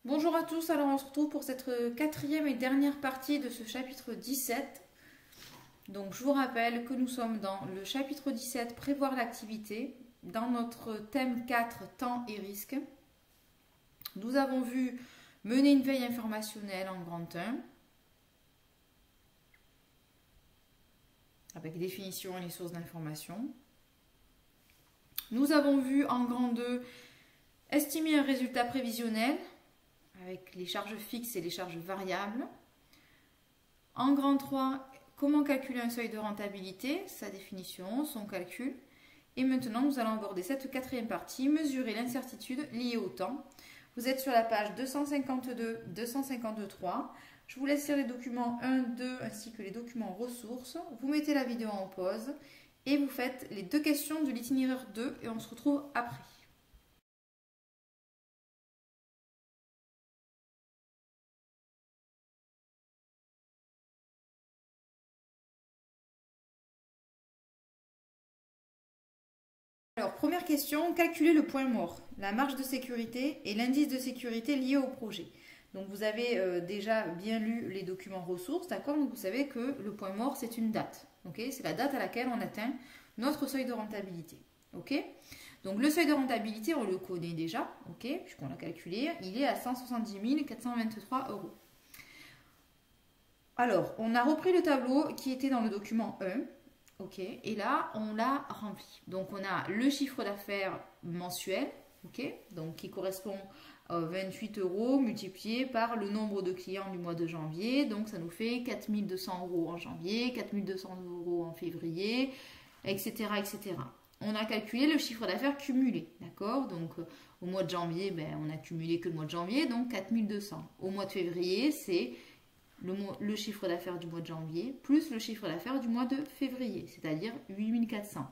Bonjour à tous, alors on se retrouve pour cette quatrième et dernière partie de ce chapitre 17. Donc je vous rappelle que nous sommes dans le chapitre 17, prévoir l'activité, dans notre thème 4, temps et risque. Nous avons vu mener une veille informationnelle en grand 1, avec définition et les sources d'information. Nous avons vu en grand 2, estimer un résultat prévisionnel, avec les charges fixes et les charges variables. En grand 3, comment calculer un seuil de rentabilité, sa définition, son calcul. Et maintenant, nous allons aborder cette quatrième partie, mesurer l'incertitude liée au temps. Vous êtes sur la page 252-253. Je vous laisse lire les documents 1, 2 ainsi que les documents ressources. Vous mettez la vidéo en pause et vous faites les deux questions de l'itinéraire 2 et on se retrouve après. Alors, première question, calculer le point mort, la marge de sécurité et l'indice de sécurité lié au projet. Donc, vous avez déjà bien lu les documents ressources, d'accord? Donc, vous savez que le point mort, c'est une date, ok? C'est la date à laquelle on atteint notre seuil de rentabilité, ok? Donc, le seuil de rentabilité, on le connaît déjà, ok? Puisqu'on l'a calculé, il est à 170 423 €. Alors, on a repris le tableau qui était dans le document 1. Ok, et là, on l'a rempli. Donc, on a le chiffre d'affaires mensuel, ok, donc qui correspond à 28 € multiplié par le nombre de clients du mois de janvier. Donc, ça nous fait 4 200 € en janvier, 4 200 € en février, etc., etc. On a calculé le chiffre d'affaires cumulé, d'accord? Donc, au mois de janvier, on a cumulé que le mois de janvier, donc 4 200. Au mois de février, c'est le chiffre d'affaires du mois de janvier plus le chiffre d'affaires du mois de février, c'est-à-dire 8 400,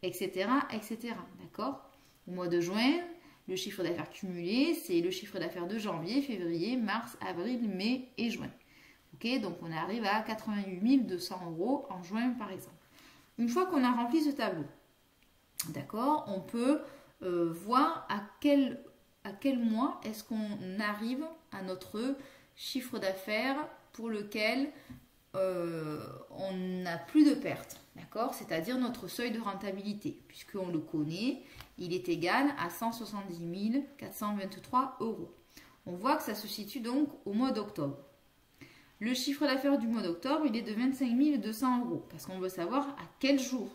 etc., etc. D'accord? Au mois de juin, le chiffre d'affaires cumulé, c'est le chiffre d'affaires de janvier, février, mars, avril, mai et juin. Ok? Donc on arrive à 88 200 € en juin, par exemple. Une fois qu'on a rempli ce tableau, d'accord, on peut voir à quel mois est-ce qu'on arrive à notre chiffre d'affaires pour lequel on n'a plus de pertes, d'accord? C'est-à-dire notre seuil de rentabilité, puisqu'on le connaît, il est égal à 170 423 €. On voit que ça se situe donc au mois d'octobre. Le chiffre d'affaires du mois d'octobre, il est de 25 200 €, parce qu'on veut savoir à quel jour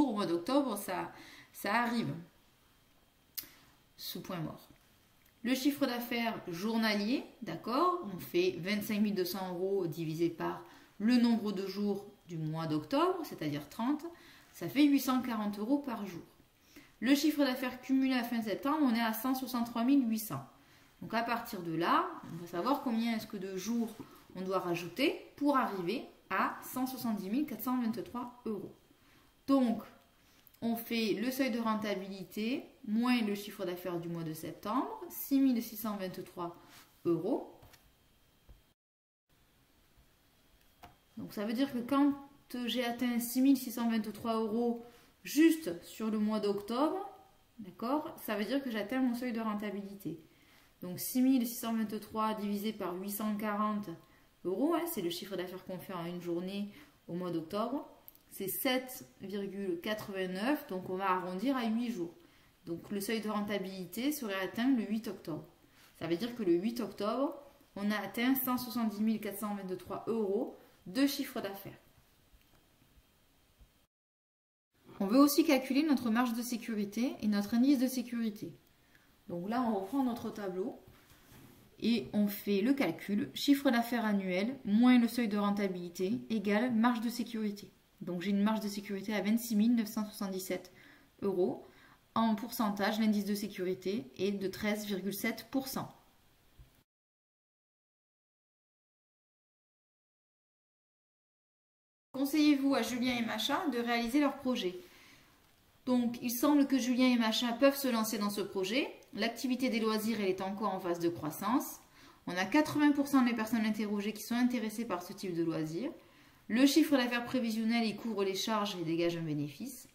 au mois d'octobre ça arrive, ce point mort. Le chiffre d'affaires journalier, d'accord, on fait 25 200 € divisé par le nombre de jours du mois d'octobre, c'est-à-dire 30, ça fait 840 € par jour. Le chiffre d'affaires cumulé à fin septembre, on est à 163 800. Donc à partir de là, on va savoir combien est-ce que de jours on doit rajouter pour arriver à 170 423 €. Donc, on fait le seuil de rentabilité moins le chiffre d'affaires du mois de septembre, 6 623 €. Donc ça veut dire que quand j'ai atteint 6 623 € juste sur le mois d'octobre, d'accord, ça veut dire que j'atteins mon seuil de rentabilité. Donc 6 623 divisé par 840 €, hein, c'est le chiffre d'affaires qu'on fait en une journée au mois d'octobre. C'est 7,89, donc on va arrondir à 8 jours. Donc le seuil de rentabilité serait atteint le 8 octobre. Ça veut dire que le 8 octobre, on a atteint 170 423 € de chiffre d'affaires. On veut aussi calculer notre marge de sécurité et notre indice de sécurité. Donc là, on reprend notre tableau et on fait le calcul chiffre d'affaires annuel moins le seuil de rentabilité égale marge de sécurité. Donc j'ai une marge de sécurité à 26 977 €. En pourcentage, l'indice de sécurité est de 13,7%. Conseillez-vous à Julien et Macha de réaliser leur projet. Donc il semble que Julien et Macha peuvent se lancer dans ce projet. L'activité des loisirs, elle est encore en phase de croissance. On a 80% des personnes interrogées qui sont intéressées par ce type de loisirs. Le chiffre d'affaires prévisionnel, il couvre les charges et dégage un bénéfice.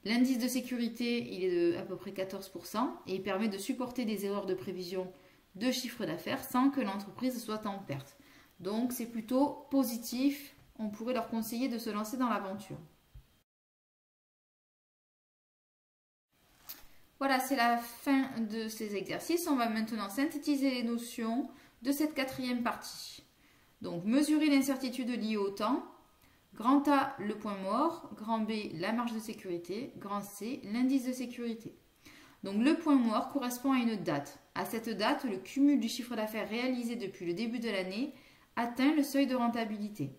L'indice de sécurité, il est de à peu près 14% et il permet de supporter des erreurs de prévision de chiffre d'affaires sans que l'entreprise soit en perte. Donc c'est plutôt positif, on pourrait leur conseiller de se lancer dans l'aventure. Voilà, c'est la fin de ces exercices. On va maintenant synthétiser les notions de cette quatrième partie. Donc, mesurer l'incertitude liée au temps. Grand A, le point mort. Grand B, la marge de sécurité. Grand C, l'indice de sécurité. Donc, le point mort correspond à une date. À cette date, le cumul du chiffre d'affaires réalisé depuis le début de l'année atteint le seuil de rentabilité.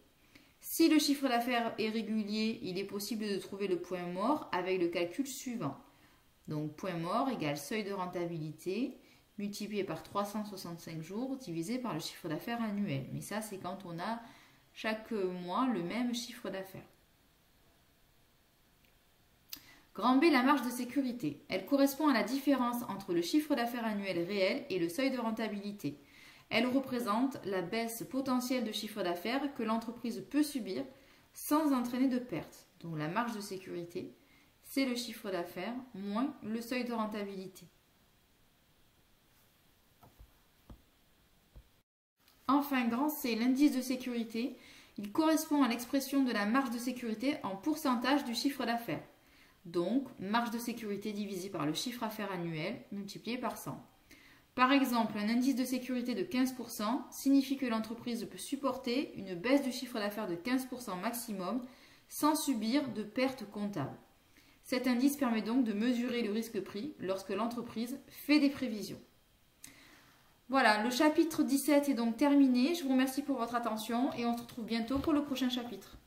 Si le chiffre d'affaires est régulier, il est possible de trouver le point mort avec le calcul suivant. Donc, point mort égale seuil de rentabilité multiplié par 365 jours divisé par le chiffre d'affaires annuel. Mais ça, c'est quand on a chaque mois le même chiffre d'affaires. Grand B, la marge de sécurité. Elle correspond à la différence entre le chiffre d'affaires annuel réel et le seuil de rentabilité. Elle représente la baisse potentielle de chiffre d'affaires que l'entreprise peut subir sans entraîner de perte. Donc, la marge de sécurité, c'est le chiffre d'affaires moins le seuil de rentabilité. Enfin, grand C, l'indice de sécurité. Il correspond à l'expression de la marge de sécurité en pourcentage du chiffre d'affaires. Donc, marge de sécurité divisée par le chiffre d'affaires annuel multiplié par 100. Par exemple, un indice de sécurité de 15% signifie que l'entreprise peut supporter une baisse du chiffre d'affaires de 15% maximum sans subir de pertes comptables. Cet indice permet donc de mesurer le risque pris lorsque l'entreprise fait des prévisions. Voilà, le chapitre 17 est donc terminé. Je vous remercie pour votre attention et on se retrouve bientôt pour le prochain chapitre.